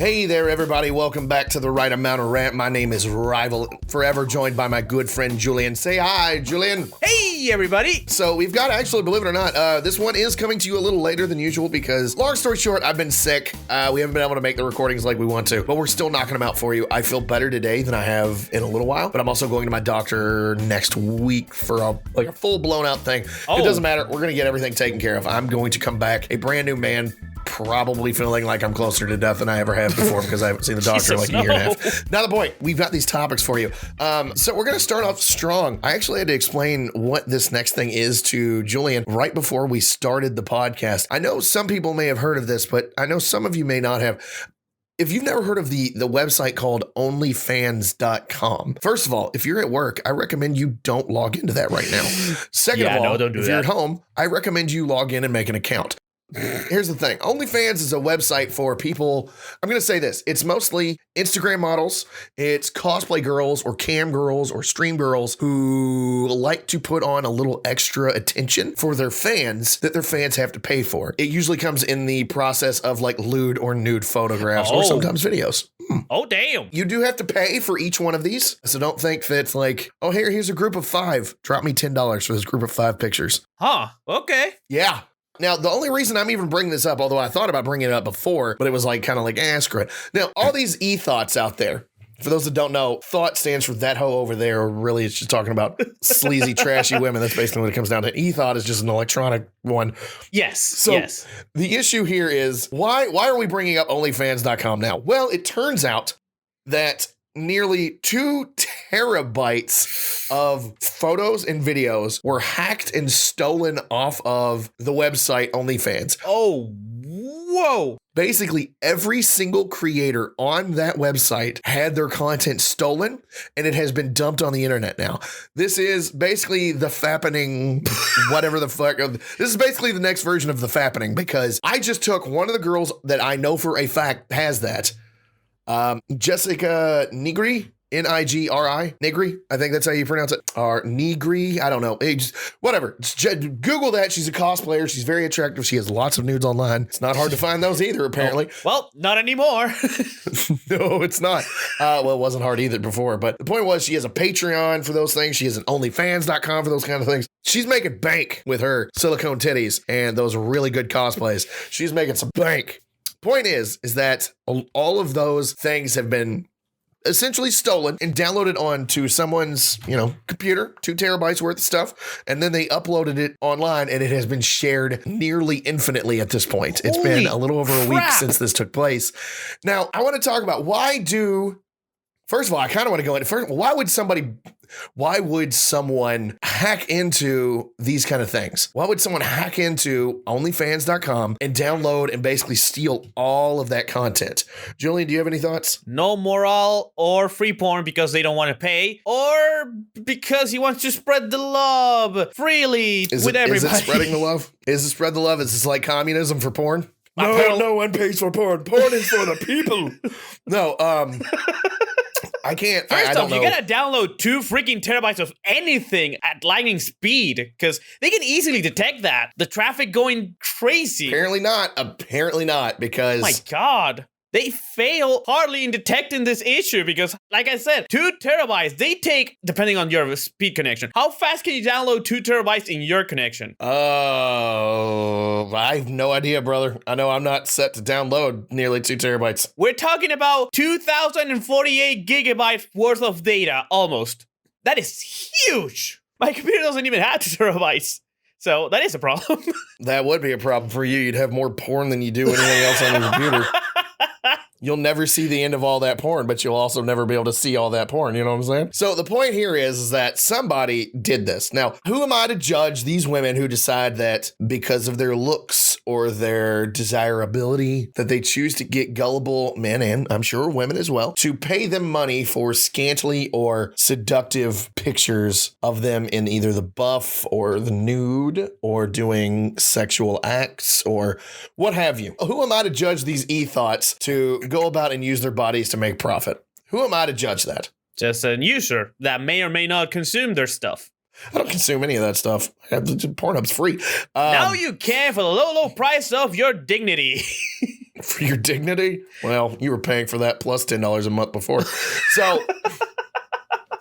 Hey there, everybody. Welcome back to the Right Amount of Rant. My name is Rival, forever joined by my good friend Julian. Say hi, Julian. Hey, everybody. So we've got, actually, believe it or not, this one is coming to you a little later than usual because, long story short, I've been sick. We haven't been able to make the recordings like we want to, but we're still knocking them out for you. I feel better today than I have in a little while, but I'm also going to my doctor next week for a full blown out thing. Oh. It doesn't matter. We're going to get everything taken care of. I'm going to come back a brand new man, probably feeling like I'm closer to death than I ever have before because I haven't seen the doctor in like a year and a half. Now the point, we've got these topics for you. So we're going to start off strong. I actually had to explain what this next thing is to Julian right before we started the podcast. I know some people may have heard of this, but I know some of you may not have. If you've never heard of the website called onlyfans.com, first of all, if you're at work, I recommend you don't log into that right now. Second of all, if you're at home, I recommend you log in and make an account. Here's the thing. OnlyFans is a website for people. I'm going to say this. It's mostly Instagram models. It's cosplay girls or cam girls or stream girls who like to put on a little extra attention for their fans that their fans have to pay for. It usually comes in the process of like lewd or nude photographs or sometimes videos. Oh, damn. You do have to pay for each one of these. So don't think that it's like, oh, here's a group of 5. Drop me $10 for this group of 5 pictures. Huh. Okay. Yeah. Now, the only reason I'm even bringing this up, although I thought about bringing it up before, but it was like kind of like, screw it. Now, all these e-thoughts out there, for those that don't know, thought stands for that hoe over there, or really it's just talking about sleazy, trashy women. That's basically what it comes down to. E-thought is just an electronic one. Yes. So yes. The issue here is, why are we bringing up onlyfans.com now? Well, it turns out that nearly 2 terabytes of photos and videos were hacked and stolen off of the website OnlyFans. Oh, whoa. Basically, every single creator on that website had their content stolen, and it has been dumped on the internet now. This is basically the fappening, whatever the fuck. This is basically the next version of the fappening, because I just took one of the girls that I know for a fact has that, Jessica Nigri, Nigri, Nigri, I think that's how you pronounce it, or Nigri, I don't know, whatever. Google that. She's a cosplayer. She's very attractive. She has lots of nudes online. It's not hard to find those either, apparently. Well, not anymore. No, it's not. Well, it wasn't hard either before, but the point was she has a Patreon for those things. She has an onlyfans.com for those kind of things. She's making bank with her silicone titties and those really good cosplays. She's making some bank. Point is that all of those things have been essentially stolen and downloaded onto someone's, computer, 2 terabytes worth of stuff, and then they uploaded it online, and it has been shared nearly infinitely at this point. It's been a little over a week since this took place. Now, I want to talk about first of all, I kind of want to go into why would someone hack into these kind of things? Why would someone hack into onlyfans.com and download and basically steal all of that content? Julian, do you have any thoughts? No moral or free porn because they don't want to pay, or because he wants to spread the love freely with everybody. Is it spreading the love? Is it spread the love? Is this like communism for porn? No one pays for porn. Porn is for the people. No, I can't. I don't know. You gotta download 2 freaking terabytes of anything at lightning speed because they can easily detect that. The traffic going crazy. Apparently not, because... Oh my God. They fail hardly in detecting this issue because, like I said, 2 terabytes, they take, depending on your speed connection. How fast can you download 2 terabytes in your connection? Oh, I have no idea, brother. I know I'm not set to download nearly 2 terabytes. We're talking about 2,048 gigabytes worth of data, almost. That is huge. My computer doesn't even have 2 terabytes. So that is a problem. That would be a problem for you. You'd have more porn than you do anything else on your computer. You'll never see the end of all that porn, but you'll also never be able to see all that porn. You know what I'm saying? So the point here is that somebody did this. Now, who am I to judge these women who decide that because of their looks or their desirability that they choose to get gullible men, and I'm sure women as well, to pay them money for scantily or seductive pictures of them in either the buff or the nude or doing sexual acts or what have you? Who am I to judge these e-thoughts to go about and use their bodies to make profit? Who am I to judge that? Just an user that may or may not consume their stuff. I don't consume any of that stuff. Pornhub's free. Now you can for the low price of your dignity. For your dignity? Well, you were paying for that plus $10 a month before. So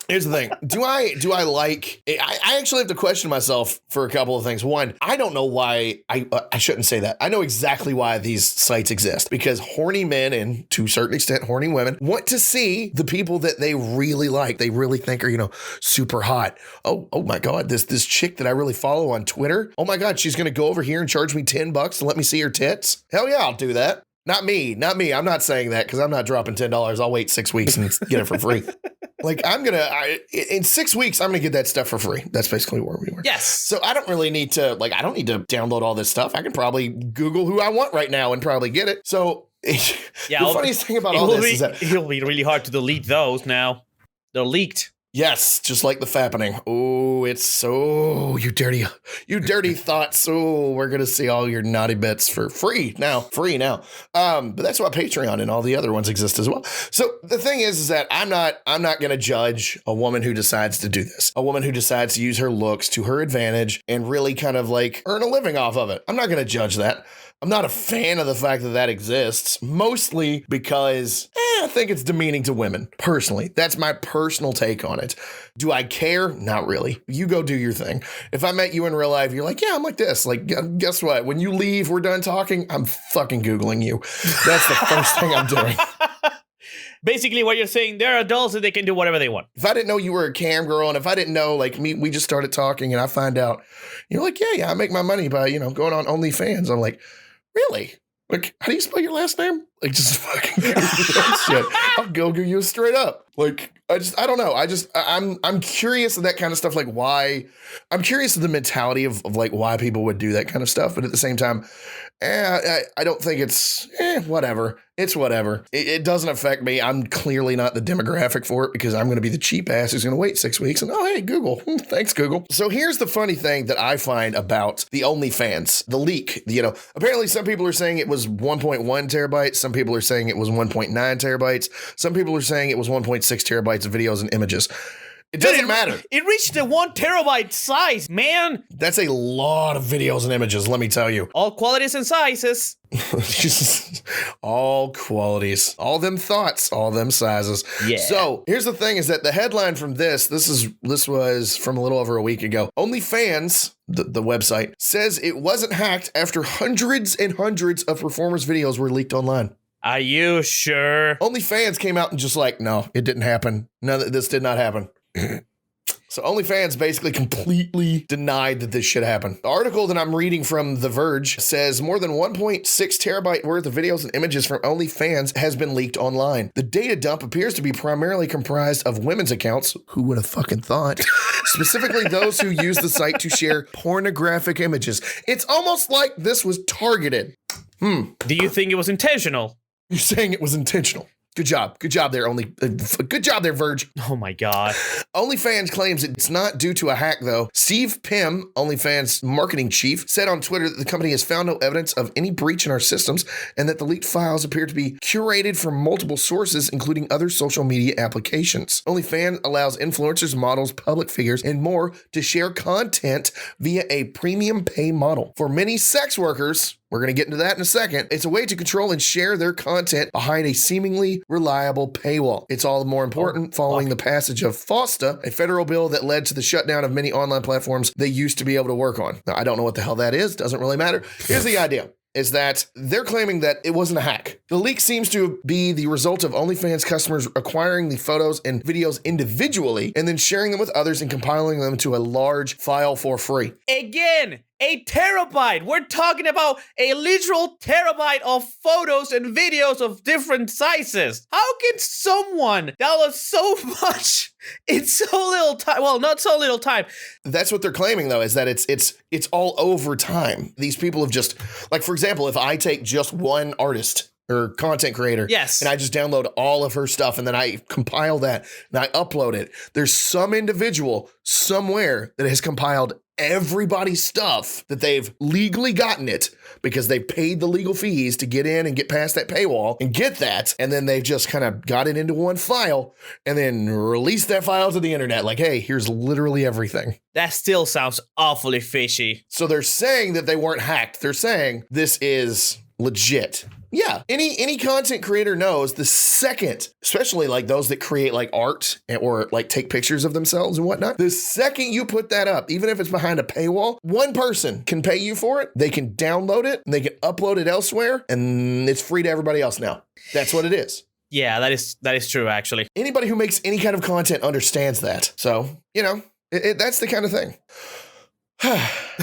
here's the thing. Do I like, I actually have to question myself for a couple of things. One, I don't know why, I shouldn't say that. I know exactly why these sites exist, because horny men and to a certain extent horny women want to see the people that they really like. They really think are, super hot. Oh my God, this chick that I really follow on Twitter. Oh my God, she's going to go over here and charge me $10 to let me see her tits. Hell yeah, I'll do that. Not me. I'm not saying that because I'm not dropping $10. I'll wait 6 weeks and get it for free. Like in 6 weeks, I'm going to get that stuff for free. That's basically where we were. Yes. So I don't really need to, I don't need to download all this stuff. I can probably Google who I want right now and probably get it. So yeah, the funniest thing about all this is that it'll be really hard to delete those now. They're leaked. Yes, just like the fappening. Oh, it's so you dirty thoughts. Oh, we're gonna see all your naughty bits for free now. But that's why Patreon and all the other ones exist as well. So the thing is that I'm not gonna judge a woman who decides to do this. A woman who decides to use her looks to her advantage and really kind of earn a living off of it. I'm not gonna judge that. I'm not a fan of the fact that that exists, mostly because I think it's demeaning to women, personally. That's my personal take on it. Do I care? Not really. You go do your thing. If I met you in real life, you're like, yeah, I'm like this. Guess what? When you leave, we're done talking, I'm fucking Googling you. That's the first thing I'm doing. Basically, what you're saying, they're adults and they can do whatever they want. If I didn't know you were a cam girl, and if I didn't know, we just started talking and I find out, you're like, yeah, I make my money by, going on OnlyFans. I'm like, really? How do you spell your last name? Just fucking shit. I'll Google you straight up. I don't know. I'm curious of that kind of stuff. Why? I'm curious of the mentality of why people would do that kind of stuff. But at the same time, I don't think it's whatever. It's whatever. It doesn't affect me. I'm clearly not the demographic for it because I'm going to be the cheap ass who's going to wait 6 weeks and, oh, hey, Google. Thanks, Google. So here's the funny thing that I find about the OnlyFans, the leak. Apparently some people are saying it was 1.1 terabytes. Some people are saying it was 1.9 terabytes. Some people are saying it was 1.6 terabytes of videos and images. It doesn't matter. It reached the 1 terabyte size, man. That's a lot of videos and images, let me tell you. All qualities and sizes. All qualities, all them thoughts, all them sizes. Yeah. So here's the thing is that the headline from this was from a little over a week ago. OnlyFans, the website, says it wasn't hacked after hundreds and hundreds of performers' videos were leaked online. Are you sure? OnlyFans came out and just no, it didn't happen. No, this did not happen. So OnlyFans basically completely denied that this shit happened. The article that I'm reading from The Verge says more than 1.6 terabyte worth of videos and images from OnlyFans has been leaked online. The data dump appears to be primarily comprised of women's accounts. Who would have fucking thought? Specifically those who use the site to share pornographic images. It's almost like this was targeted. Do you think it was intentional? You're saying it was intentional. Good job. Good job there, good job there, Verge. Oh my God. OnlyFans claims it's not due to a hack, though. Steve Pym, OnlyFans marketing chief, said on Twitter that the company has found no evidence of any breach in our systems and that the leaked files appear to be curated from multiple sources, including other social media applications. OnlyFans allows influencers, models, public figures, and more to share content via a premium pay model. For many sex workers, we're going to get into that in a second. It's a way to control and share their content behind a seemingly reliable paywall. It's all the more important following the passage of FOSTA, a federal bill that led to the shutdown of many online platforms they used to be able to work on. Now, I don't know what the hell that is. Doesn't really matter. Here's the idea. Is that they're claiming that it wasn't a hack. The leak seems to be the result of OnlyFans customers acquiring the photos and videos individually and then sharing them with others and compiling them to a large file for free. Again, a terabyte. We're talking about a literal terabyte of photos and videos of different sizes. How can someone download so much in so little time? Well, not so little time. That's what they're claiming, though, is that it's all over time. These people have just, for example, if I take just one artist or content creator, yes, and I just download all of her stuff and then I compile that and I upload it, there's some individual somewhere that has compiled everybody's stuff that they've legally gotten it because they paid the legal fees to get in and get past that paywall and get that. And then they've just kind of got it into one file and then released that file to the internet. Like, hey, here's literally everything. That still sounds awfully fishy. So they're saying that they weren't hacked. They're saying this is legit. Yeah, any content creator knows the second, especially like those that create like art or like take pictures of themselves and whatnot, the second you put that up, even if it's behind a paywall, one person can pay you for it. They can download it and they can upload it elsewhere and it's free to everybody else now. That's what it is. Yeah, that is true, actually. Anybody who makes any kind of content understands that. So, that's the kind of thing.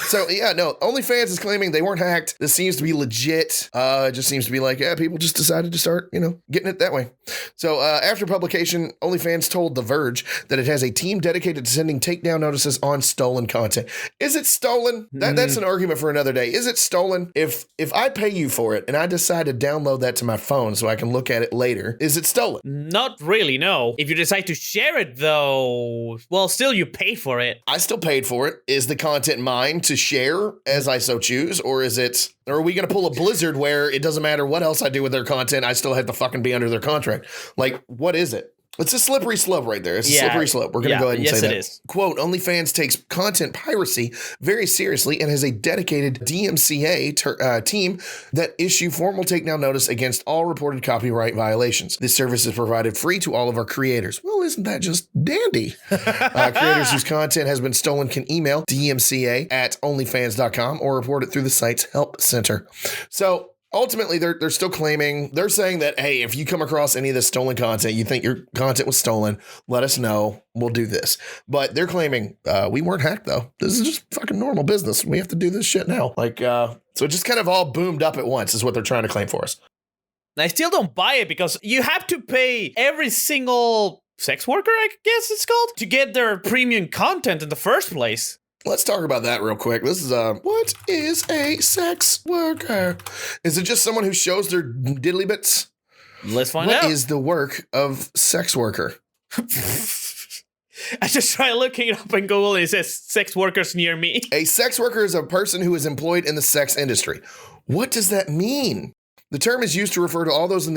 So, yeah, no, OnlyFans is claiming they weren't hacked. This seems to be legit. It just seems to be like, yeah, people just decided to start, getting it that way. So after publication, OnlyFans told The Verge that it has a team dedicated to sending takedown notices on stolen content. Is it stolen? That's an argument for another day. Is it stolen? If I pay you for it and I decide to download that to my phone so I can look at it later, is it stolen? Not really, no. If you decide to share it, though, well, still you pay for it. I still paid for it. Is the content mine to share as I so choose, or are we going to pull a Blizzard where it doesn't matter what else I do with their content, I still have to fucking be under their contract? Like, what is it? It's a slippery slope right there. It's a slippery slope. We're going to go ahead and say that. Yes, it is. Quote, OnlyFans takes content piracy very seriously and has a dedicated DMCA team that issue formal takedown notice against all reported copyright violations. This service is provided free to all of our creators. Well, isn't that just dandy? Creators whose content has been stolen can email dmca@onlyfans.com or report it through the site's help center. So, ultimately, they're still claiming, they're saying that, hey, if you come across any of this stolen content, you think your content was stolen, let us know. We'll do this. But they're claiming we weren't hacked, though. This is just fucking normal business. We have to do this shit now. So it just kind of all boomed up at once is what they're trying to claim for us. I still don't buy it because you have to pay every single sex worker, I guess it's called, to get their premium content in the first place. Let's talk about that real quick. This is what is a sex worker? Is it just someone who shows their diddly bits? Let's find out. What is the work of sex worker? I just tried looking it up in Google and it says sex workers near me. A sex worker is a person who is employed in the sex industry. What does that mean? The term is used to refer to all those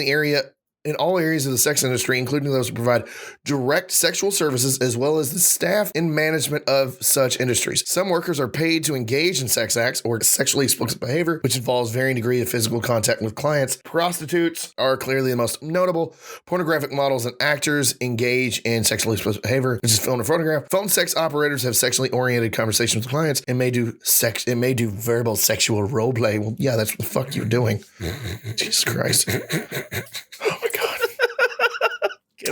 in all areas of the sex industry, including those who provide direct sexual services, as well as the staff and management of such industries. Some workers are paid to engage in sex acts or sexually explicit behavior, which involves varying degree of physical contact with clients. Prostitutes are clearly the most notable. Pornographic models and actors engage in sexually explicit behavior, which is film and photograph. Phone sex operators have sexually oriented conversations with clients and may do verbal sexual role play. Well, yeah, that's what the fuck you're doing. Jesus Christ. Oh my God.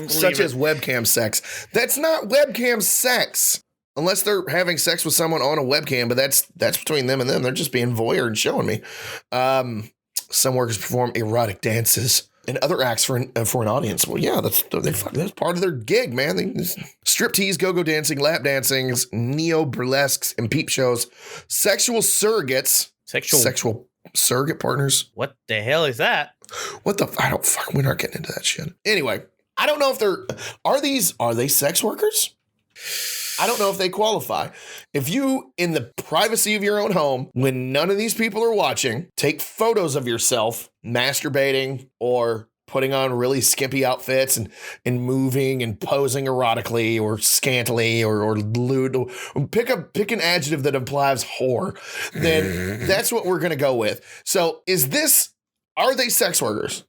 Such as webcam sex. That's not webcam sex. Unless they're having sex with someone on a webcam, but that's between them and them. They're just being voyeur and showing me. Some workers perform erotic dances and other acts for an audience. Well, yeah, that's part of their gig, man. Striptease, go-go dancing, lap dancings, neo-burlesques, and peep shows. Sexual surrogates. Sexual surrogate partners. What the hell is that? We're not getting into that shit. Anyway, I don't know if are they sex workers? I don't know if they qualify. If you, in the privacy of your own home, when none of these people are watching, take photos of yourself masturbating or putting on really skimpy outfits and moving and posing erotically or scantily or lewd, pick an adjective that implies whore, then that's what we're going to go with. So are they sex workers?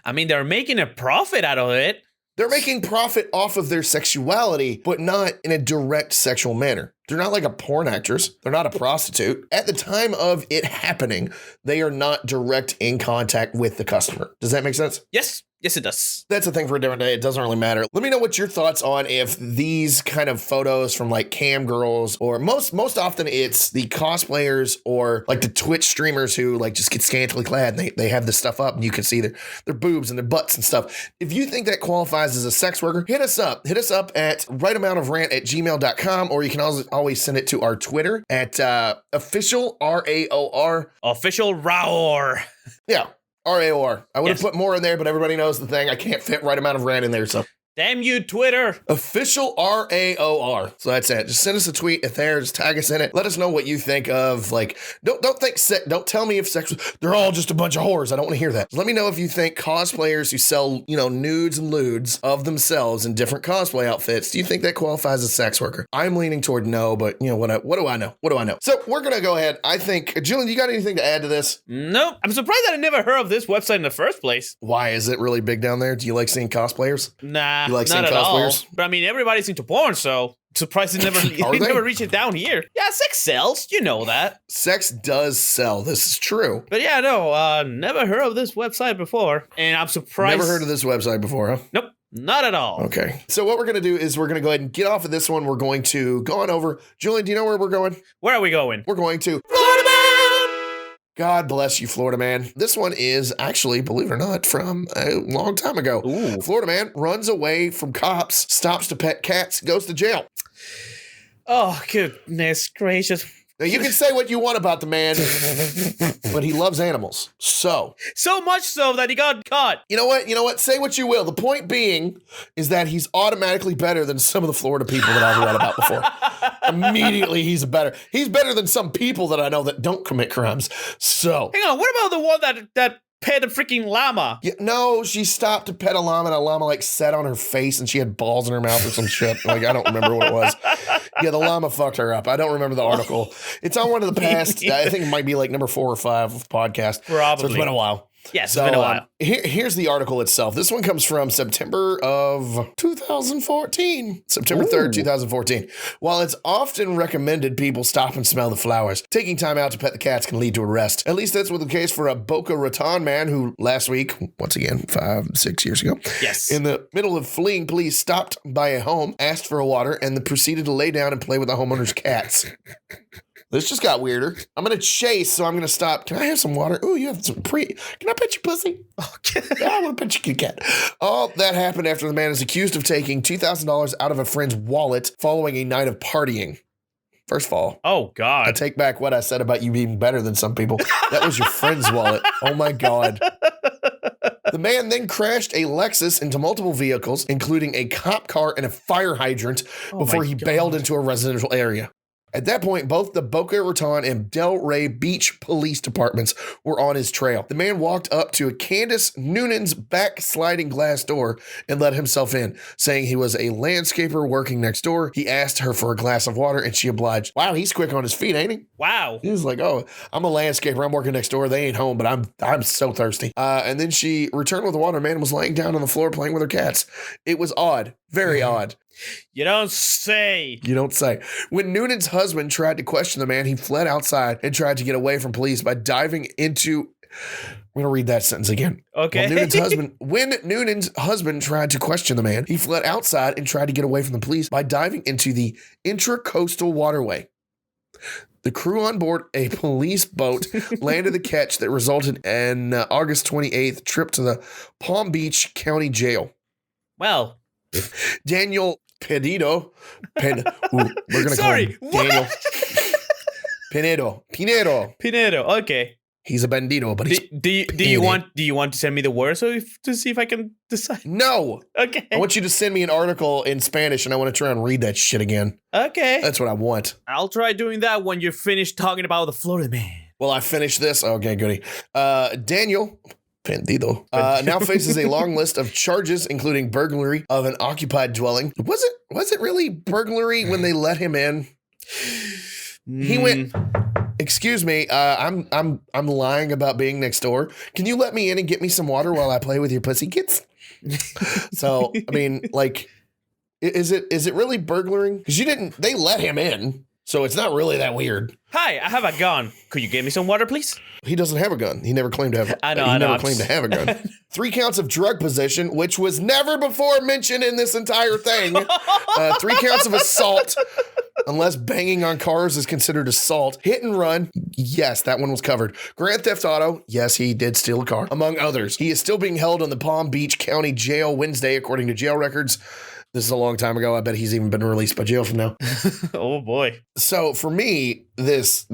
I mean, they're making a profit out of it. They're making profit off of their sexuality, but not in a direct sexual manner. They're not like a porn actress. They're not a prostitute. At the time of it happening, they are not direct in contact with the customer. Does that make sense? Yes. Yes, it does. That's a thing for a different day. It doesn't really matter. Let me know what your thoughts on if these kind of photos from like cam girls, or most often it's the cosplayers or like the Twitch streamers who like just get scantily clad and they have this stuff up and you can see their boobs and their butts and stuff. If you think that qualifies as a sex worker, hit us up. Hit us up at rightamountofrant@gmail.com, or you can always send it to our Twitter at official RAOR. Official RAOR. Yeah. RAOR. I would have put more in there, but everybody knows the thing. I can't fit right amount of rant in there. So Damn you, Twitter. Official RAOR. So that's it. Just send us a tweet if there. Just tag us in it. Let us know what you think of. Like, don't tell me if sex. They're all just a bunch of whores. I don't want to hear that. Just let me know if you think cosplayers who sell, nudes and lewds of themselves in different cosplay outfits, do you think that qualifies as sex worker? I'm leaning toward no, but what do I know? What do I know? So we're gonna go ahead. I think, Julian, you got anything to add to this? Nope. I'm surprised that I never heard of this website in the first place. Why is it really big down there? Do you like seeing cosplayers? Nah, you like not seeing at cosplayers? all. But I mean, everybody's into porn, so surprised it never reached it down here. Yeah, sex sells. You know that. Sex does sell. This is true. But yeah, no, never heard of this website before, and I'm surprised. Never heard of this website before, huh? Nope. Not at all. Okay. So what we're going to do is we're going to go ahead and get off of this one. We're going to go on over. Julian, do you know where we're going? Where are we going? We're going to Florida Man. God bless you, Florida Man. This one is actually, believe it or not, from a long time ago. Ooh. Florida Man runs away from cops, stops to pet cats, goes to jail. Oh, goodness gracious. Now, you can say what you want about the man, but he loves animals. So much so that he got caught. You know what? Say what you will. The point being is that he's automatically better than some of the Florida people that I've read about before. Immediately, he's better than some people that I know that don't commit crimes. So hang on, what about the one that pet a freaking llama? Yeah, no, she stopped to pet a llama, and a llama sat on her face, and she had balls in her mouth or some shit. I don't remember what it was. Yeah, the llama fucked her up. I don't remember the article. It's on one of the past. I think it might be number 4 or 5 of the podcast. Probably. So it's been a while. Yes, it's been a while. Here's the article itself. This one comes from September of 2014. September 3rd, 2014. While it's often recommended people stop and smell the flowers, taking time out to pet the cats can lead to arrest. At least that's what the case for a Boca Raton man who last week, once again, 5-6 years ago, yes, in the middle of fleeing police, stopped by a home, asked for a water, and then proceeded to lay down and play with the homeowner's cats. This just got weirder. I'm going to chase, so I'm going to stop. Can I have some water? Ooh, you have some Can I pet your pussy? Okay. Yeah, I want to pet your kitty cat. All that happened after the man is accused of taking $2,000 out of a friend's wallet following a night of partying. First of all, oh, God. I take back what I said about you being better than some people. That was your friend's wallet. Oh, my God. The man then crashed a Lexus into multiple vehicles, including a cop car and a fire hydrant, before he bailed into a residential area. At that point, both the Boca Raton and Delray Beach police departments were on his trail. The man walked up to a Candace Noonan's back sliding glass door and let himself in, saying he was a landscaper working next door. He asked her for a glass of water, and she obliged. Wow, he's quick on his feet, ain't he? Wow. He was like, oh, I'm a landscaper. I'm working next door. They ain't home, but I'm so thirsty. And then she returned with the water. Man was laying down on the floor playing with her cats. It was odd. Very odd. You don't say. You don't say. When Noonan's husband tried to question the man, he fled outside and tried to get away from police by diving into... I'm going to read that sentence again. Okay. When Noonan's husband tried to question the man, he fled outside and tried to get away from the police by diving into the intracoastal waterway. The crew on board a police boat landed the catch that resulted in August 28th trip to the Palm Beach County Jail. Well, Daniel Pinedo. We're gonna Sorry, call him Daniel Pinedo. Okay. He's a bandito, but he's do you want to send me the word to see if I can decide? No. Okay. I want you to send me an article in Spanish, and I want to try and read that shit again. Okay. That's what I want. I'll try doing that when you're finished talking about the Florida man. Well, I finished this. Okay, goody. Daniel Bandido now faces a long list of charges, including burglary of an occupied dwelling. Was it really burglary when they let him in? He went, excuse me, I'm lying about being next door. Can you let me in and get me some water while I play with your pussy kids? So, I mean, is it really burglaring? Because they let him in. So it's not really that weird. Hi, I have a gun. Could you get me some water, please? He doesn't have a gun. He never claimed to have. I know. Never claimed to have a gun. 3 counts of drug possession, which was never before mentioned in this entire thing. 3 counts of assault, unless banging on cars is considered assault. Hit and run, yes, that one was covered. Grand theft auto, yes, he did steal a car, among others. He is still being held on the Palm Beach County Jail Wednesday, according to jail records. This is a long time ago. I bet he's even been released by jail from now. Oh boy. So for me, this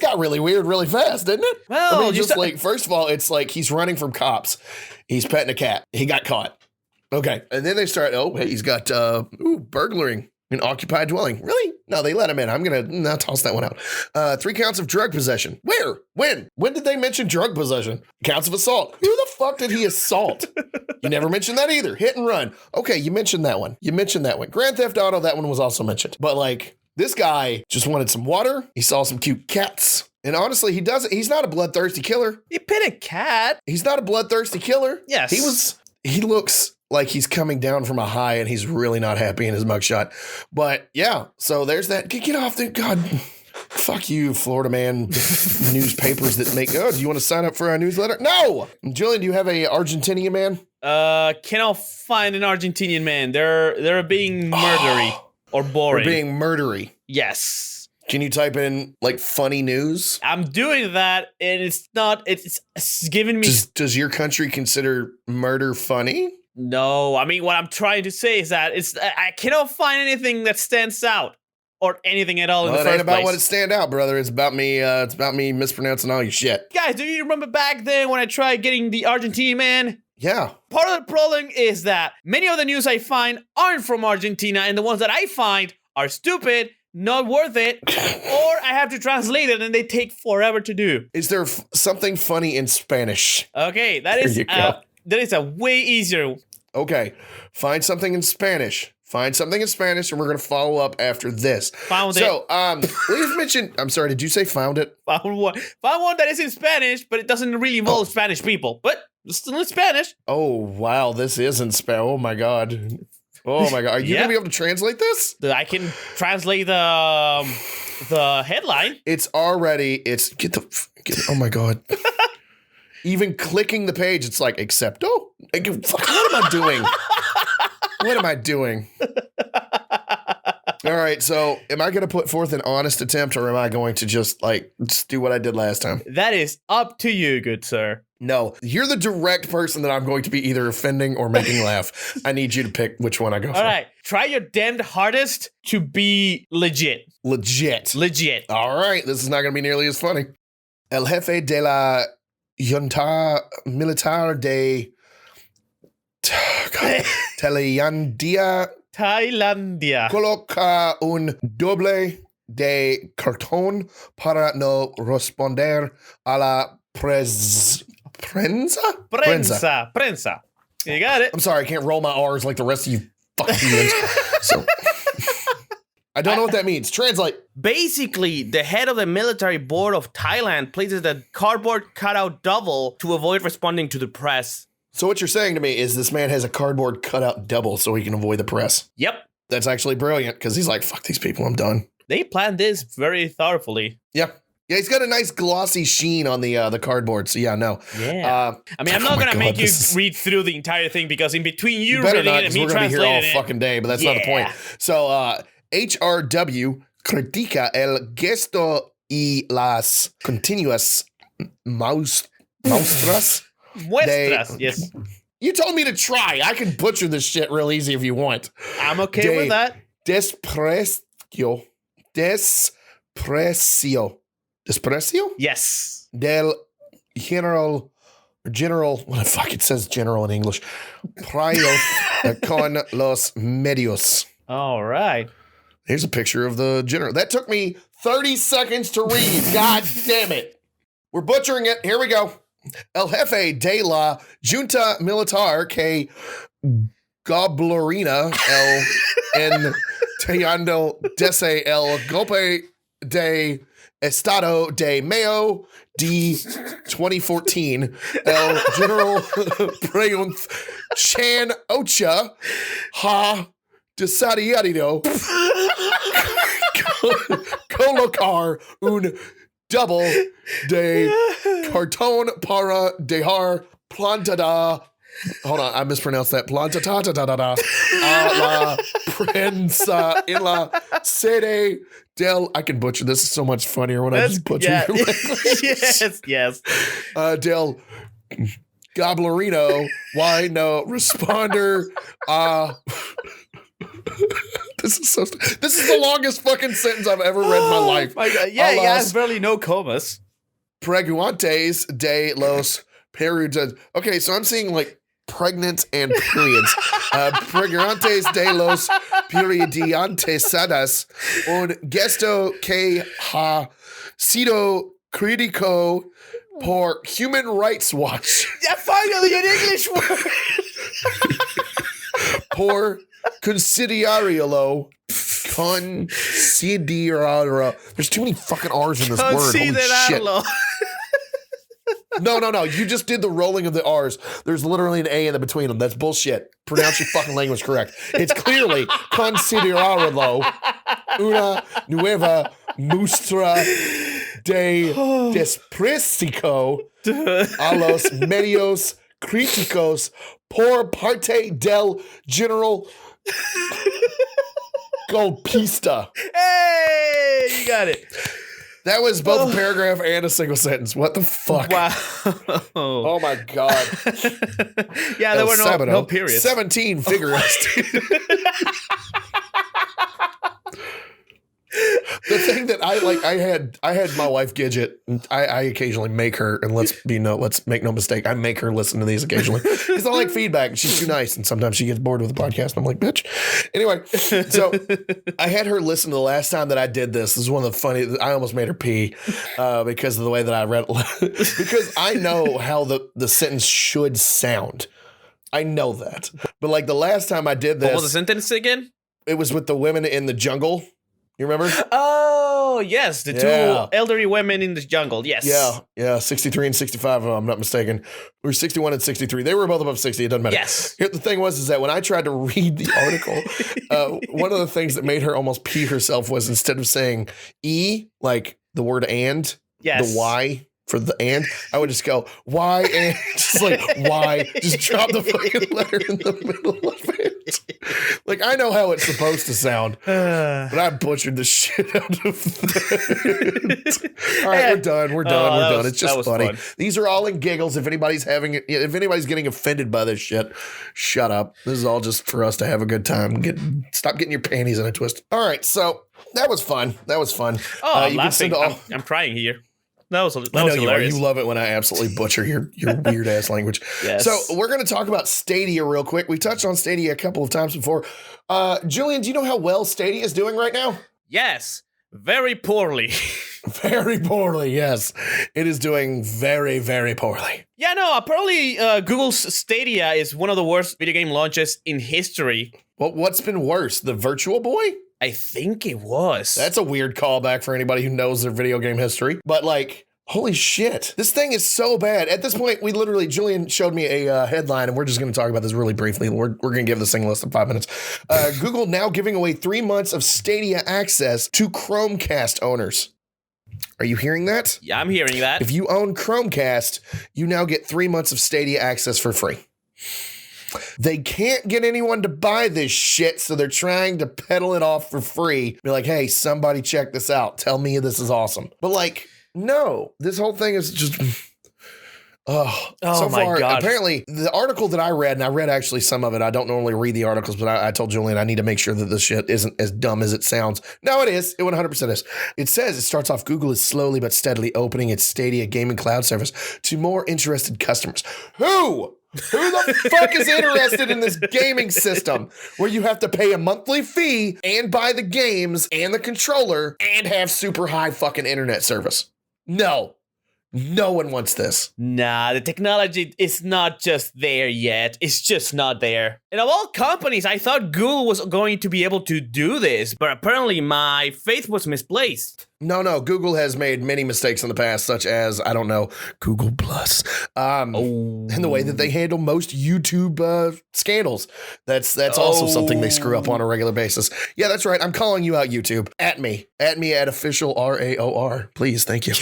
got really weird really fast, didn't it? Well, first of all, it's like he's running from cops. He's petting a cat. He got caught. Okay. And then they start, oh, hey, he's got burglaring an occupied dwelling. Really? No, they let him in. I'm going to toss that one out. 3 counts of drug possession. Where? When? When did they mention drug possession? Counts of assault. Who the fuck did he assault? You never mentioned that either. Hit and run. Okay, you mentioned that one. Grand Theft Auto, that one was also mentioned. But like, this guy just wanted some water. He saw some cute cats. And honestly, he's not a bloodthirsty killer. You pet a cat. He's not a bloodthirsty killer. Yes. He looks like he's coming down from a high and he's really not happy in his mugshot. But yeah, so there's that. Get off the, God, fuck you, Florida man newspapers that make, do you want to sign up for our newsletter? No! Julian, do you have a Argentinian man? Cannot find an Argentinian man. They're being murdery or boring. They're being murdery. Yes. Can you type in like funny news? I'm doing that and it's giving me. Does your country consider murder funny? No, I mean, what I'm trying to say is that I cannot find anything that stands out or anything at all in the first place. It ain't about what it stand out, brother. It's about me mispronouncing all your shit. Guys, do you remember back then when I tried getting the Argentine man? Yeah. Part of the problem is that many of the news I find aren't from Argentina, and the ones that I find are stupid, not worth it, or I have to translate it and they take forever to do. Is there something funny in Spanish? Okay, that is a way easier. Okay, find something in Spanish. And we're going to follow up after this. Found it. So, we've mentioned, I'm sorry, did you say found it? Found one that is in Spanish, but it doesn't really involve Spanish people, but it's still in Spanish. Oh, wow, this is in Spanish. Oh, my God. Are you going to be able to translate this? I can translate the headline. Oh, my God. Even clicking the page, it's like, accepto? What am I doing? What am I doing? All right, so am I going to put forth an honest attempt or am I going to just do what I did last time? That is up to you, good sir. No, you're the direct person that I'm going to be either offending or making laugh. I need you to pick which one I go for. All right, try your damned hardest to be legit. Legit. All right, this is not going to be nearly as funny. El jefe de la junta militar de Tailandia coloca un doble de cartón para no responder a la prensa. You got it. I'm sorry, I can't roll my R's like the rest of you fucking humans. So I don't know what that means. Translate. Basically, the head of the military board of Thailand places the cardboard cutout double to avoid responding to the press. So what you're saying to me is this man has a cardboard cutout double so he can avoid the press. Yep. That's actually brilliant because he's like, fuck these people, I'm done. They planned this very thoroughly. Yeah. Yeah, he's got a nice glossy sheen on the cardboard. So yeah, no. Yeah. I mean, I'm not gonna make you read through the entire thing because in between you reading it and me translating it, we're gonna be here all fucking day, but that's not the point. So HRW critica el gesto y las continuas muestras. Muestras, yes. You told me to try. I can butcher this shit real easy if you want. I'm okay with that. Desprecio. Desprecio? Yes. Del general, what the fuck, it says general in English. Prios con los medios. All right. Here's a picture of the general. That took me 30 seconds to read. God damn it. We're butchering it. Here we go. El jefe de la junta militar que goblerina el entiendo desde el golpe de Estado de Mayo de 2014, el general pregunt Chan Ocha ha decidido colocar un double de cartón para dejar plantada. Hold on, I mispronounced that. Plantada a la prensa en la sede del. I can butcher this. Is so much funnier when I just butcher it. Yes. Del Goblerino. Why no responder? This is the longest fucking sentence I've ever read in my life. My God. Yeah, he has barely no comas. Preguantes de los Perutas. Okay, so I'm seeing like pregnant and periods. Pregnantes de los periodiantes un gesto que ha sido crítico por Human Rights Watch. Yeah, finally an English word. Por considerarlo. There's too many fucking R's in this word. Holy shit. No. You just did the rolling of the R's. There's literally an A in the between them. That's bullshit. Pronounce your fucking language correct. It's clearly considerarlo una nueva muestra de desprecio a los medios críticos por parte del general golpista. Hey, you got it. That was both a paragraph and a single sentence. What the fuck? Wow. Oh my God. Yeah, there were no periods. 17 figures. The thing that I had my wife Gidget. I occasionally make her, and let's make no mistake, I make her listen to these occasionally because I like feedback. She's too nice, and sometimes she gets bored with the podcast. And I'm like, bitch. Anyway, so I had her listen to the last time that I did this. This is one of the funny. I almost made her pee because of the way that I read it. Because I know how the sentence should sound. I know that, but like the last time I did this, what was the sentence again? It was with the women in the jungle. You remember? Oh, yes. The two elderly women in the jungle. Yes. Yeah. 63 and 65, if I'm not mistaken. Or 61 and 63. They were both above 60. It doesn't matter. Yes. Here, the thing was that when I tried to read the article, one of the things that made her almost pee herself was instead of saying E, like the word and, the Y for the and, I would just go, why and, just like, why, just drop the fucking letter in the middle of it. Like, I know how it's supposed to sound, but I butchered the shit out of that. All right, we're done. It's just funny. Fun. These are all in giggles. If anybody's getting offended by this shit, shut up. This is all just for us to have a good time. Stop getting your panties in a twist. All right, so that was fun. Oh, I'm laughing. I'm crying here. That was hilarious. You love it when I absolutely butcher your weird ass language. Yes. So we're going to talk about Stadia real quick. We touched on Stadia a couple of times before. Julian, do you know how well Stadia is doing right now? Yes. Very poorly. Very poorly, yes. It is doing very, very poorly. Yeah, no, apparently Google's Stadia is one of the worst video game launches in history. Well, what's been worse, the Virtual Boy? I think it was. That's a weird callback for anybody who knows their video game history. But like, holy shit. This thing is so bad. At this point, Julian showed me a headline, and we're just going to talk about this really briefly. We're going to give this thing less than 5 minutes. Google now giving away 3 months of Stadia access to Chromecast owners. Are you hearing that? Yeah, I'm hearing that. If you own Chromecast, you now get 3 months of Stadia access for free. They can't get anyone to buy this shit, so they're trying to peddle it off for free. Be like, hey, somebody check this out. Tell me this is awesome. But like, no, this whole thing is just... so my far, God. Apparently, the article that I read, and I read actually some of it. I don't normally read the articles, but I told Julian I need to make sure that this shit isn't as dumb as it sounds. No, it is. It 100% is. It says it starts off, Google is slowly but steadily opening its Stadia gaming cloud service to more interested customers. Who the fuck is interested in this gaming system where you have to pay a monthly fee and buy the games and the controller and have super high fucking internet service? No one wants this. Nah, the technology is not just there yet. It's just not there. And of all companies, I thought Google was going to be able to do this, but apparently my faith was misplaced. No. Google has made many mistakes in the past, such as, I don't know, Google Plus. And the way that they handle most YouTube scandals. That's also something they screw up on a regular basis. Yeah, that's right. I'm calling you out, YouTube. At me at official RAOR. Please, thank you.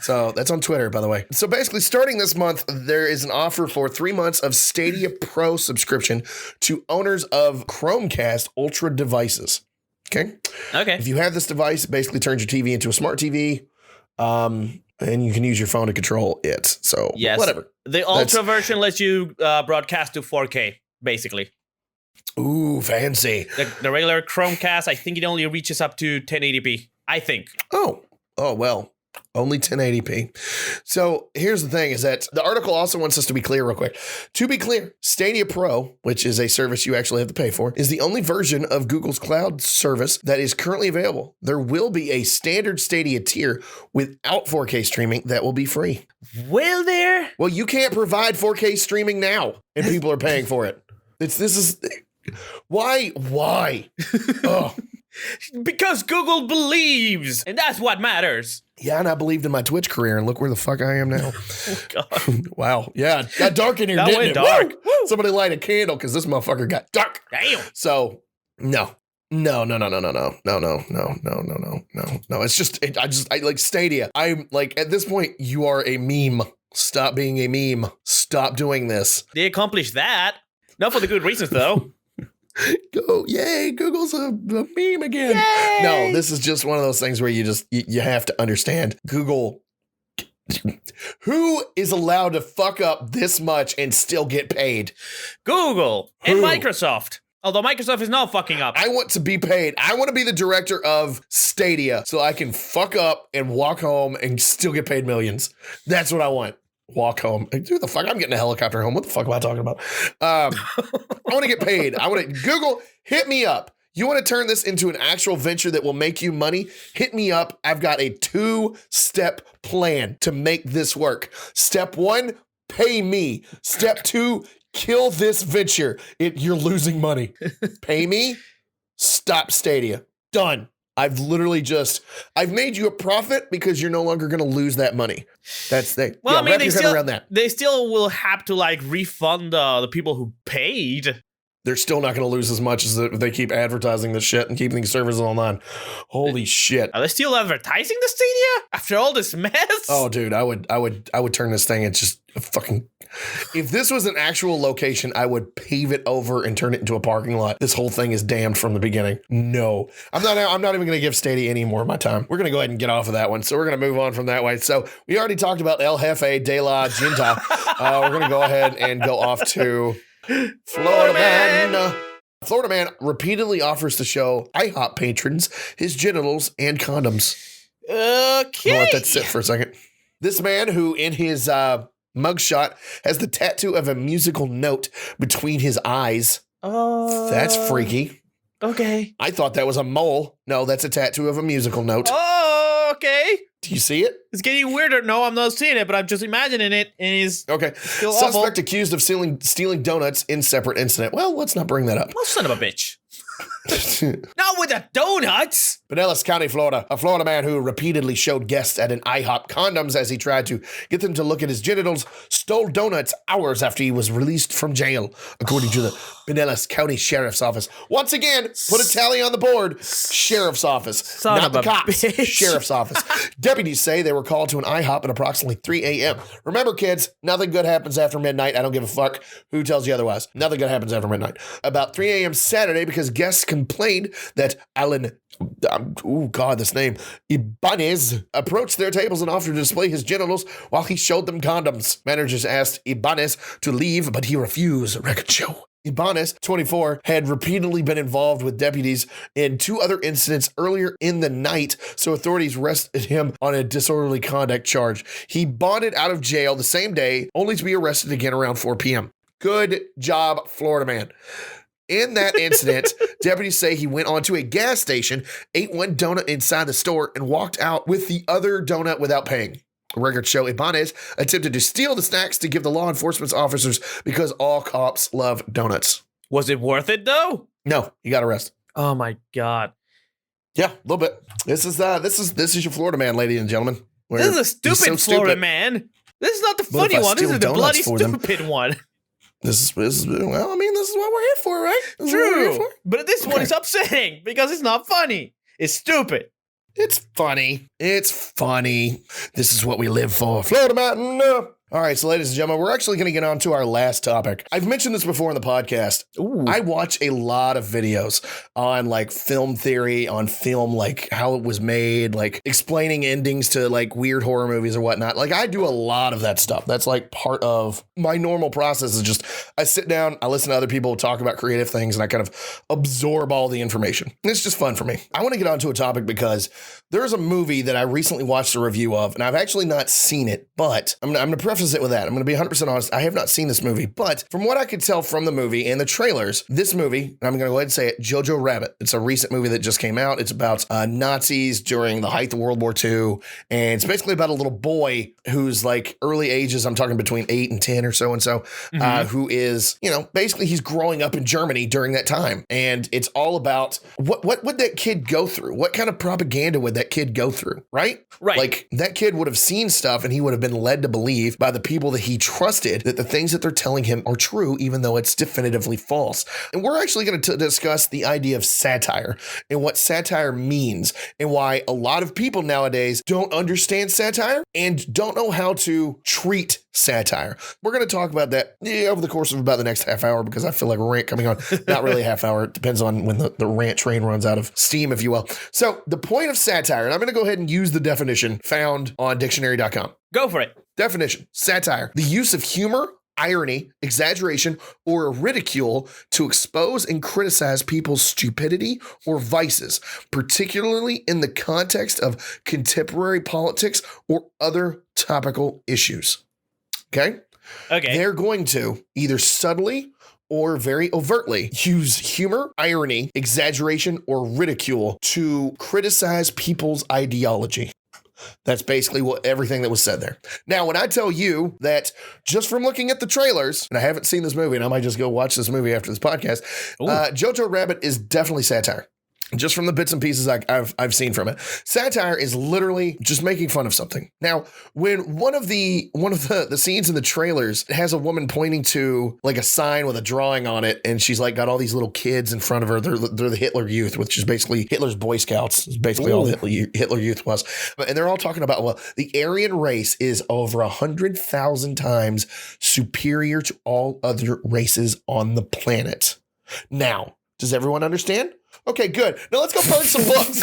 So that's on Twitter, by the way. So basically, starting this month, there is an offer for 3 months of Stadia Pro subscription to owners of Chromecast Ultra devices. Okay. If you have this device, it basically turns your TV into a smart TV, and you can use your phone to control it. So whatever. The Ultra version lets you broadcast to 4K, basically. Ooh, fancy. The regular Chromecast, I think it only reaches up to 1080p. I think. Oh, well. Only 1080p. So here's the thing is that the article also wants us to be clear real quick. To be clear, Stadia Pro, which is a service you actually have to pay for, is the only version of Google's cloud service that is currently available. There will be a standard Stadia tier without 4K streaming that will be free. Will there? Well, you can't provide 4K streaming now, and people are paying for it. Why? Oh. Because Google believes, and that's what matters. Yeah, and I believed in my Twitch career, and look where the fuck I am now. Oh, God. Wow. Yeah, it got dark in here, That didn't went it? dark. Woo! Somebody light a candle because this motherfucker got dark. Damn. So, no. No. It's just, I like Stadia. I'm like, at this point, you are a meme. Stop being a meme. Stop doing this. They accomplished that. Not for the good reasons, though. Go, yay, Google's a meme again. Yay! No, this is just one of those things where you have to understand Google. Who is allowed to fuck up this much and still get paid? Google and Who? Microsoft. Although Microsoft is not fucking up. I want to be paid. I want to be the director of Stadia so I can fuck up and walk home and still get paid millions. That's what I want. Walk home. Dude, the fuck? I'm getting a helicopter home. What the fuck am I talking about? I want to get paid. Google, hit me up. You want to turn this into an actual venture that will make you money? Hit me up. I've got a 2-step plan to make this work. Step 1, pay me. Step 2, kill this venture. You're losing money. Pay me. Stop Stadia. Done. I've made you a profit because you're no longer going to lose that money. That's the, well, yeah, I mean, wrap your head around that. They still will have to like refund the people who paid. They're still not going to lose as much as they keep advertising this shit and keeping these servers online. Holy shit. Are they still advertising the Stadia after all this mess? Oh, dude, I would turn this thing into just a fucking. If this was an actual location, I would pave it over and turn it into a parking lot. This whole thing is damned from the beginning. No, I'm not even going to give Stadia any more of my time. We're going to go ahead and get off of that one. So we're going to move on from that way. So we already talked about El Jefe de la Junta. We're going to go ahead and go off to Florida Man. Florida Man repeatedly offers to show IHOP patrons his genitals and condoms. Okay. I'll let that sit for a second. This man who in his mugshot has the tattoo of a musical note between his eyes. Oh. That's freaky. Okay. I thought that was a mole. No, that's a tattoo of a musical note. Oh, okay. Do you see it? It's getting weirder. No, I'm not seeing it, but I'm just imagining it, and he's okay. Still Suspect awful. accused of stealing donuts in separate incident. Well, let's not bring that up. Oh, son of a bitch. Not with the donuts. Pinellas County, Florida. A Florida man who repeatedly showed guests at an IHOP condoms as he tried to get them to look at his genitals stole donuts hours after he was released from jail, according to the Pinellas County Sheriff's Office. Once again, put a tally on the board. Sheriff's Office. Son not of the a cops. bitch. Sheriff's Office. Deputies say they were called to an IHOP at approximately 3 a.m. Remember, kids, nothing good happens after midnight. I don't give a fuck who tells you otherwise. Nothing good happens after midnight. About 3 a.m. Saturday, because guests complained that Alan, this name, Ibanez, approached their tables and offered to display his genitals while he showed them condoms. Managers asked Ibanez to leave, but he refused. Record show. Ibanez, 24, had repeatedly been involved with deputies in 2 other incidents earlier in the night, so authorities arrested him on a disorderly conduct charge. He bonded out of jail the same day, only to be arrested again around 4 p.m. Good job, Florida man. In that incident, deputies say he went onto a gas station, ate one donut inside the store, and walked out with the other donut without paying. Records show Ibanez attempted to steal the snacks to give the law enforcement officers because all cops love donuts. Was it worth it though? No, he got arrested. Oh my God. Yeah, a little bit. This is your Florida man, ladies and gentlemen. This is a stupid Florida man. This is not the funny one. This is the bloody stupid one. This is well, I mean, this is what we're here for, right? True. But this one is upsetting because it's not funny. It's stupid. It's funny. It's funny. This is what we live for. Florida man. All right, so ladies and gentlemen, we're actually going to get on to our last topic. I've mentioned this before in the podcast. Ooh. I watch a lot of videos on like film theory, on film, like how it was made, like explaining endings to like weird horror movies or whatnot. Like I do a lot of that stuff. That's like part of my normal process is just I sit down, I listen to other people talk about creative things, and I kind of absorb all the information. And it's just fun for me. I want to get onto a topic because there's a movie that I recently watched a review of, and I've actually not seen it, but I'm going to preface it with that. I'm going to be 100% honest. I have not seen this movie, but from what I could tell from the movie and the trailers, this movie, and I'm going to go ahead and say it, Jojo Rabbit. It's a recent movie that just came out. It's about Nazis during the height of World War II. And it's basically about a little boy who's like early ages. I'm talking between 8 and 10 or so. Who is, basically he's growing up in Germany during that time. And it's all about what would that kid go through? What kind of propaganda would that kid go through? Right. Like that kid would have seen stuff and he would have been led to believe by the people that he trusted that the things that they're telling him are true, even though it's definitively false. And we're actually going to discuss the idea of satire and what satire means and why a lot of people nowadays don't understand satire and don't know how to treat satire. We're going to talk about that over the course of about the next half hour because I feel like a rant coming on. Not really a half hour. It depends on when the rant train runs out of steam, if you will. So the point of satire, and I'm going to go ahead and use the definition found on dictionary.com. Go for it. Definition: satire, the use of humor, irony, exaggeration, or ridicule to expose and criticize people's stupidity or vices, particularly in the context of contemporary politics or other topical issues. Okay? They're going to either subtly or very overtly use humor, irony, exaggeration, or ridicule to criticize people's ideology. That's basically everything that was said there. Now, when I tell you that just from looking at the trailers, and I haven't seen this movie, and I might just go watch this movie after this podcast, Jojo Rabbit is definitely satire. Just from the bits and pieces I've seen from it. Satire is literally just making fun of something. Now, when one of the scenes in the trailers has a woman pointing to like a sign with a drawing on it, and she's like got all these little kids in front of her. They're the Hitler Youth, which is basically Hitler's Boy Scouts. Is basically all Hitler Youth was. And they're all talking about, well, the Aryan race is over 100,000 times superior to all other races on the planet. Now, does everyone understand? Okay, good. Now let's go burn some books.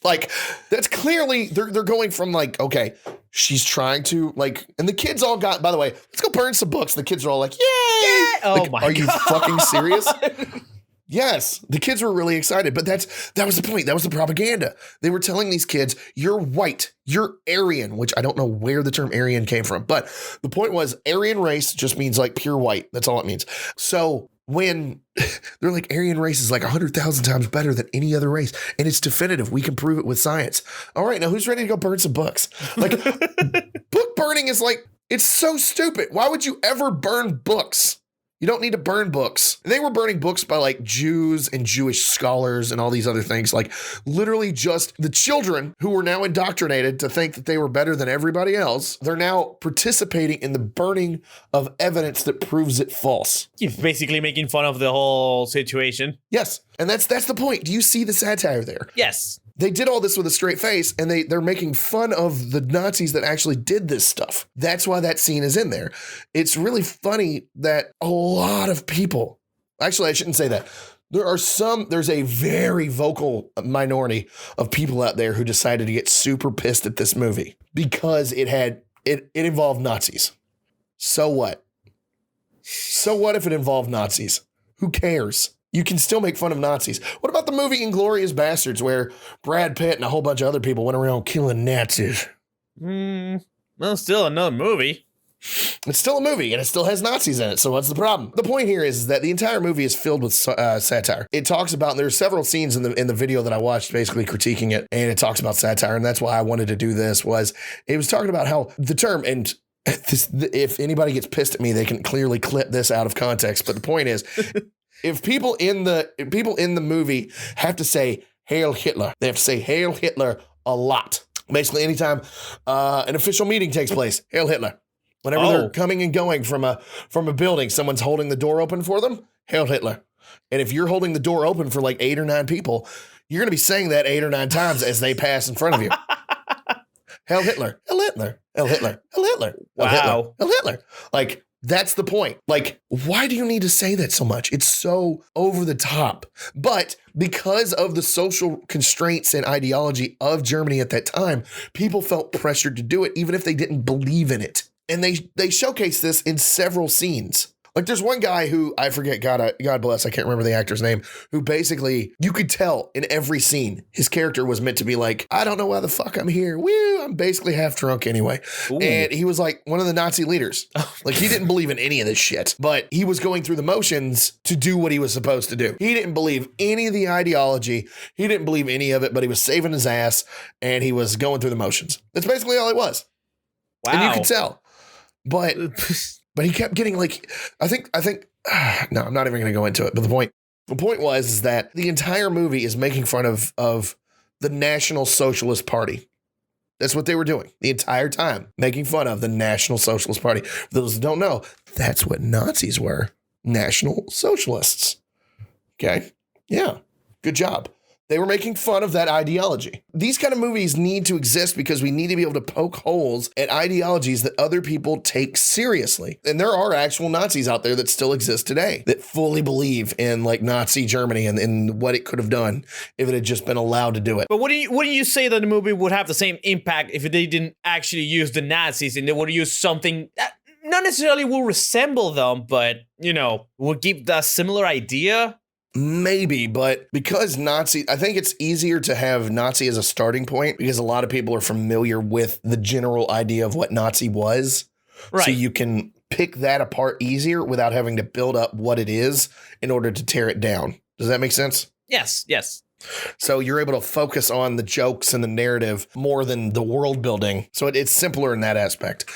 Like, that's clearly, they're going from like, okay, she's trying to like, and the kids all got, by the way, let's go burn some books. And the kids are all like, yay! Oh like, my God. Are you fucking serious? God. Yes, the kids were really excited, but that was the point. That was the propaganda. They were telling these kids, you're white, you're Aryan, which I don't know where the term Aryan came from, but the point was Aryan race just means like pure white. That's all it means. So when they're like Aryan race is like 100,000 times better than any other race, and it's definitive. We can prove it with science. All right, now who's ready to go burn some books? Like book burning is like, it's so stupid. Why would you ever burn books? You don't need to burn books. And they were burning books by like Jews and Jewish scholars and all these other things. Like literally just the children who were now indoctrinated to think that they were better than everybody else. They're now participating in the burning of evidence that proves it false. You're basically making fun of the whole situation. Yes. And that's the point. Do you see the satire there? Yes. They did all this with a straight face, and they're making fun of the Nazis that actually did this stuff. That's why that scene is in there. It's really funny that a lot of people, actually, I shouldn't say that. There's a very vocal minority of people out there who decided to get super pissed at this movie because it involved Nazis. So what? So what if it involved Nazis? Who cares? You can still make fun of Nazis. What about the movie Inglourious Bastards where Brad Pitt and a whole bunch of other people went around killing Nazis? Well, still another movie. It's still a movie and it still has Nazis in it. So what's the problem? The point here is that the entire movie is filled with satire. It talks about, and there's several scenes in the video that I watched basically critiquing it, and it talks about satire. And that's why I wanted to do this. It was talking about how the term, and if anybody gets pissed at me, they can clearly clip this out of context. But the point is, if people in the movie have to say Hail Hitler, they have to say Hail Hitler a lot. Basically, anytime an official meeting takes place, Hail Hitler. Whenever they're coming and going from a building, someone's holding the door open for them, Hail Hitler. And if you're holding the door open for like 8 or 9 people, you're going to be saying that 8 or 9 times as they pass in front of you. Hail Hitler, Hail Hitler, Hail Hitler, Hail Hitler, Hail Hitler, Wow. Hail Hitler. Like, that's the point. Like, why do you need to say that so much? It's so over the top. But because of the social constraints and ideology of Germany at that time, people felt pressured to do it, even if they didn't believe in it. And they showcase this in several scenes. Like there's one guy who I forget, God bless, I can't remember the actor's name, who basically you could tell in every scene his character was meant to be like, I don't know why the fuck I'm here. Woo, I'm basically half drunk anyway. Ooh. And he was like one of the Nazi leaders. Like he didn't believe in any of this shit, but he was going through the motions to do what he was supposed to do. He didn't believe any of the ideology. He didn't believe any of it, but he was saving his ass and he was going through the motions. That's basically all it was. Wow. And you could tell. But he kept getting like, I think, no, I'm not even going to go into it. But the point was that the entire movie is making fun of the National Socialist Party. That's what they were doing the entire time, making fun of the National Socialist Party. For those who don't know, that's what Nazis were, National Socialists. Okay. Yeah. Good job. They were making fun of that ideology. These kind of movies need to exist because we need to be able to poke holes at ideologies that other people take seriously. And there are actual Nazis out there that still exist today that fully believe in like Nazi Germany and what it could have done if it had just been allowed to do it. But wouldn't you say that the movie would have the same impact if they didn't actually use the Nazis and they would use something that not necessarily will resemble them, but, you know, would give the similar idea? Maybe, but because Nazi, I think it's easier to have Nazi as a starting point because a lot of people are familiar with the general idea of what Nazi was. Right. So you can pick that apart easier without having to build up what it is in order to tear it down. Does that make sense? Yes. So you're able to focus on the jokes and the narrative more than the world building. So it's simpler in that aspect.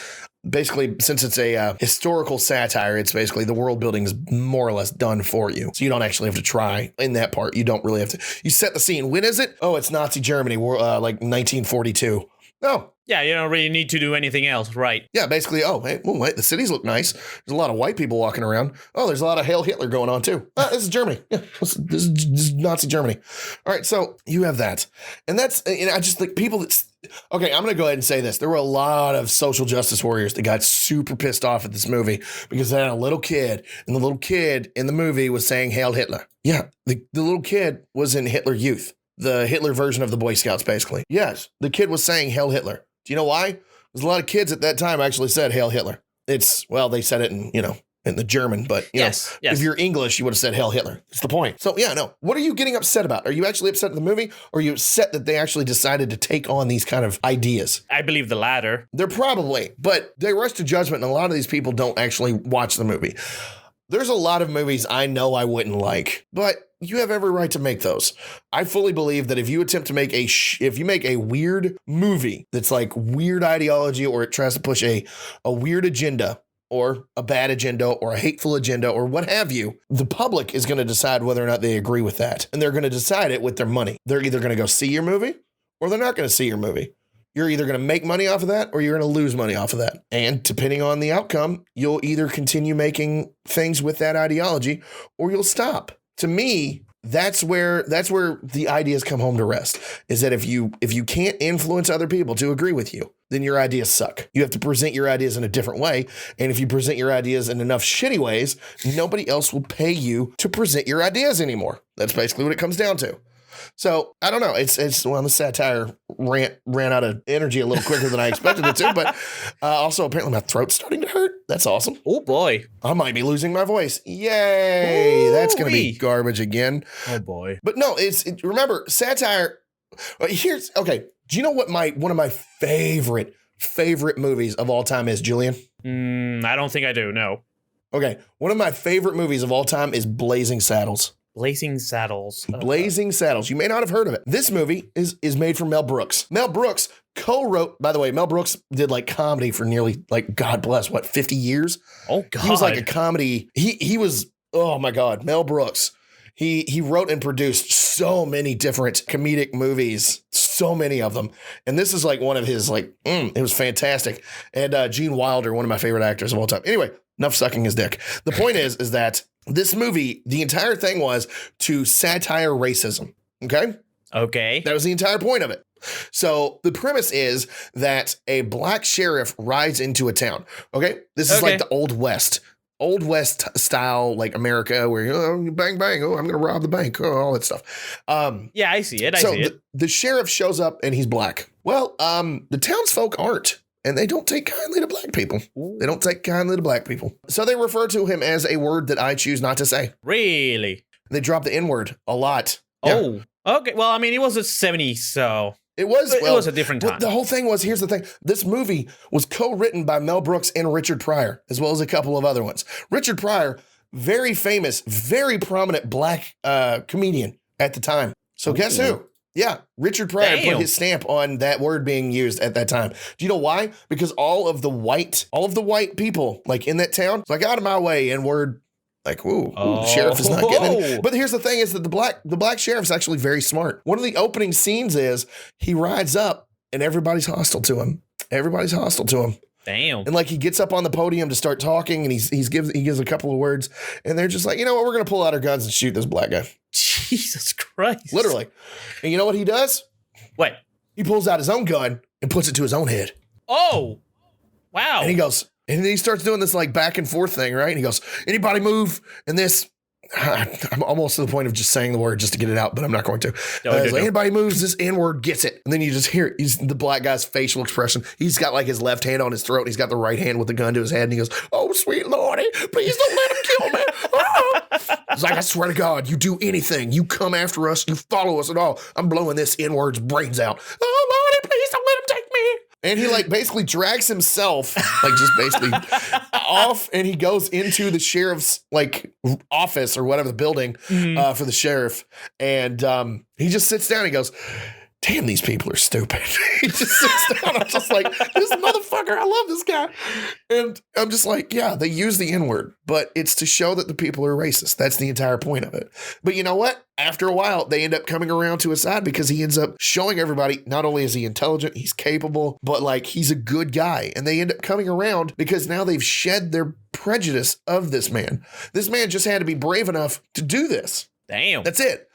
Basically, since it's a historical satire, it's basically the world building is more or less done for you. So you don't actually have to try in that part. You don't really have to. You set the scene. When is it? Oh, it's Nazi Germany, like 1942. Oh. Yeah, you don't really need to do anything else, right? Yeah, basically, wait, the cities look nice. There's a lot of white people walking around. Oh, there's a lot of Hail Hitler going on, too. This is Germany. Yeah, this is Nazi Germany. All right, so you have that. And that's, I just think people that's, okay, I'm going to go ahead and say this. There were a lot of social justice warriors that got super pissed off at this movie because they had a little kid, and the little kid in the movie was saying Hail Hitler. Yeah, the little kid was in Hitler Youth, the Hitler version of the Boy Scouts, basically. Yes, the kid was saying Hail Hitler. Do you know why? Because a lot of kids at that time actually said Hail Hitler. They said it in the German, but yes. If you're English, you would have said Hail Hitler. That's the point. So what are you getting upset about? Are you actually upset at the movie, or are you upset that they actually decided to take on these kind of ideas? I believe the latter. They're probably, but they rush to judgment, and a lot of these people don't actually watch the movie. There's a lot of movies I know I wouldn't like, but you have every right to make those. I fully believe that if you attempt to make if you make a weird movie that's like weird ideology, or it tries to push a weird agenda or a bad agenda or a hateful agenda or what have you, the public is going to decide whether or not they agree with that. And they're going to decide it with their money. They're either going to go see your movie or they're not going to see your movie. You're either going to make money off of that or you're going to lose money off of that. And depending on the outcome, you'll either continue making things with that ideology or you'll stop. To me, that's where the ideas come home to rest, is that if you can't influence other people to agree with you, then your ideas suck. You have to present your ideas in a different way. And if you present your ideas in enough shitty ways, nobody else will pay you to present your ideas anymore. That's basically what it comes down to. So I don't know. The satire ran out of energy a little quicker than I expected it to, but also apparently my throat's starting to hurt. That's awesome. Oh boy. I might be losing my voice. Yay. Ooh, that's going to be garbage again. Oh boy. But no, remember satire. Okay. Do you know what one of my favorite movies of all time is, Julian? I don't think I do. No. Okay. One of my favorite movies of all time is Blazing Saddles. Blazing Saddles. Blazing Saddles. You may not have heard of it. This movie is made from Mel Brooks. Mel Brooks co-wrote, by the way, Mel Brooks did like comedy for nearly, like, God bless, 50 years? Oh, God. He was like a comedy. He was, oh my God, Mel Brooks. He wrote and produced so many different comedic movies, so many of them. And this is like one of his, it was fantastic. And Gene Wilder, one of my favorite actors of all time. Anyway, enough sucking his dick. The point is that this movie, the entire thing was to satire racism. Okay? Okay. That was the entire point of it. So the premise is that a black sheriff rides into a town. Okay. This is like the Old West style, like America, where bang, bang. Oh, I'm going to rob the bank. Oh, all that stuff. Yeah, I see it. The sheriff shows up and he's black. Well, the townsfolk aren't. And they don't take kindly to black people. Ooh. They don't take kindly to black people. So they refer to him as a word that I choose not to say. Really? They drop the N-word a lot. Oh, yeah. Okay. Well, I mean, it was the 70s, so... It was a different time. The whole thing was, here's the thing. This movie was co-written by Mel Brooks and Richard Pryor, as well as a couple of other ones. Richard Pryor, very famous, very prominent black comedian at the time. So guess who? Yeah, Richard Pryor put his stamp on that word being used at that time. Do you know why? Because all of the white people like in that town, it's like, out of my way, N-word. Like, ooh, sheriff is not getting it. But here's the thing is that the black sheriff's actually very smart. One of the opening scenes is he rides up and everybody's hostile to him. Everybody's hostile to him. Damn. And like he gets up on the podium to start talking and he gives a couple of words and they're just like, you know what, we're going to pull out our guns and shoot this black guy. Jesus Christ. Literally. And you know what he does? What? He pulls out his own gun and puts it to his own head. Oh, wow. And he goes, and then he starts doing this like back and forth thing, right? And he goes, anybody move? And this, I'm almost to the point of just saying the word just to get it out, but I'm not going to. Like, anybody moves, this N-word gets it. And then you just hear the black guy's facial expression. He's got like his left hand on his throat. And he's got the right hand with the gun to his head. And he goes, oh, sweet Lordy, please don't let him kill me. Oh. He's like, I swear to God, you do anything. You come after us. You follow us at all. I'm blowing this N-word's brains out. Oh, Lordy, please don't let him take me. And he like basically drags himself like just basically off and he goes into the sheriff's like office or whatever, the building for the sheriff. And he just sits down and he goes, damn, these people are stupid. He just sits down. I'm just like, this motherfucker, I love this guy. And I'm just like, yeah, they use the N-word, but it's to show that the people are racist. That's the entire point of it. But you know what? After a while, they end up coming around to his side because he ends up showing everybody, not only is he intelligent, he's capable, but like he's a good guy. And they end up coming around because now they've shed their prejudice of this man. This man just had to be brave enough to do this. Damn. That's it.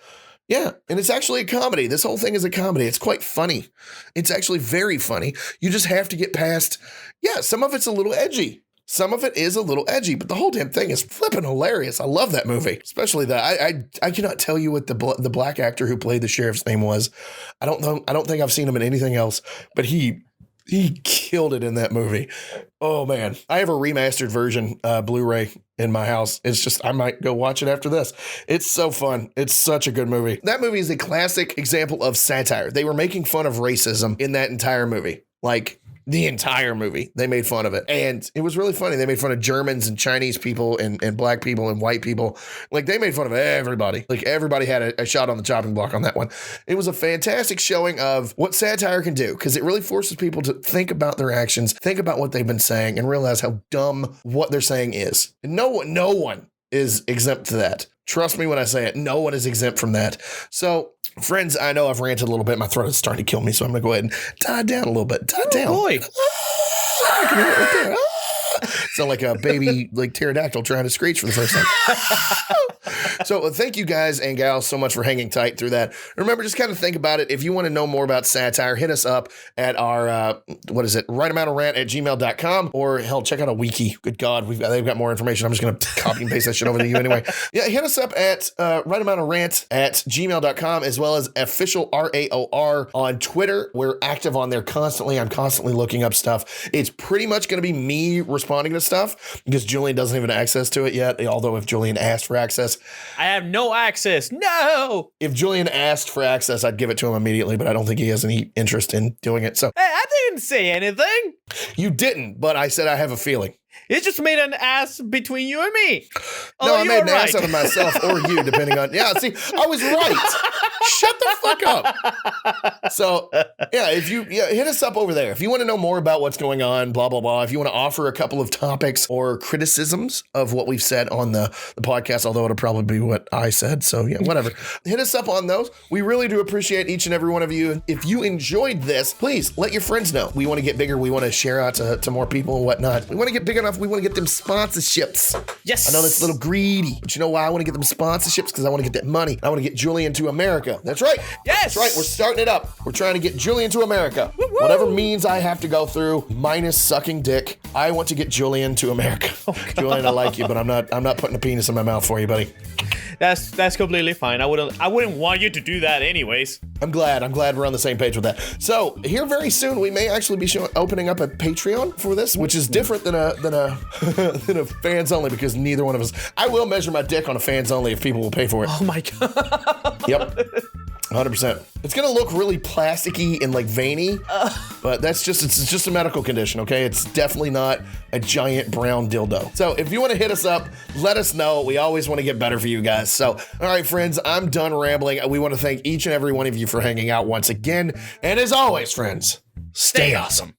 Yeah, and it's actually a comedy. This whole thing is a comedy. It's quite funny. It's actually very funny. You just have to get past, some of it's a little edgy. Some of it is a little edgy, but the whole damn thing is flipping hilarious. I love that movie, especially that. I cannot tell you what the black actor who played the sheriff's name was. I don't know. I don't think I've seen him in anything else, but he killed it in that movie. Oh man, I have a remastered version Blu-ray in my house. It's just, I might go watch it after this. It's so fun. It's such a good movie. That movie is a classic example of satire. They were making fun of racism in that entire movie. Like the entire movie, they made fun of it. And it was really funny. They made fun of Germans and Chinese people and black people and white people. Like they made fun of everybody. Like everybody had a shot on the chopping block on that one. It was a fantastic showing of what satire can do because it really forces people to think about their actions, think about what they've been saying and realize how dumb what they're saying is. And no one is exempt to that. Trust me when I say it, no one is exempt from that. So, friends, I know I've ranted a little bit. My throat is starting to kill me, so I'm going to go ahead and die down a little bit. Die down. Boy. I can hear it right there. Sound like a baby, like pterodactyl trying to screech for the first time. So thank you guys and gals so much for hanging tight through that. Remember, just kind of think about it. If you want to know more about satire, hit us up at our, rightamountoFrant@gmail.com, or hell, check out a wiki. Good God, they've got more information. I'm just going to copy and paste that shit over to you anyway. Yeah, hit us up at rightamountoFrant@gmail.com, as well as official RAOR on Twitter. We're active on there constantly. I'm constantly looking up stuff. It's pretty much going to be me responding to stuff because Julian doesn't even have access to it yet. Although if Julian asked for access, I have no access. No. If Julian asked for access, I'd give it to him immediately, but I don't think he has any interest in doing it. So hey, I didn't say anything. You didn't, but I said I have a feeling. It just made an ass between you and me. No, I made an ass out of myself or you, depending on. Yeah, see, I was right. Shut the fuck up. So, yeah, hit us up over there. If you want to know more about what's going on, blah, blah, blah. If you want to offer a couple of topics or criticisms of what we've said on the podcast, although it'll probably be what I said. So, yeah, whatever. Hit us up on those. We really do appreciate each and every one of you. If you enjoyed this, please let your friends know. We want to get bigger. We want to share out to more people and whatnot. We want to get big enough. We want to get them sponsorships. Yes. I know that's a little greedy, but you know why I want to get them sponsorships? Because I want to get that money. I want to get Julian to America America. That's right. Yes. That's right. We're starting it up. We're trying to get Julian to America. Woo-woo. Whatever means I have to go through, minus sucking dick. I want to get Julian to America. Julian, I like you, but I'm not putting a penis in my mouth for you, buddy. That's completely fine. I wouldn't want you to do that anyways. I'm glad we're on the same page with that. So here very soon we may actually be opening up a Patreon for this, which is different than a than a fans only, because neither one of us. I will measure my dick on a fans only if people will pay for it. Oh my god. Yep. 100%. It's gonna look really plasticky and like veiny, but it's just a medical condition, okay? It's definitely not a giant brown dildo. So if you want to hit us up, let us know. We always want to get better for you guys. So, all right, friends, I'm done rambling. We want to thank each and every one of you for hanging out once again. And as always, friends, stay awesome.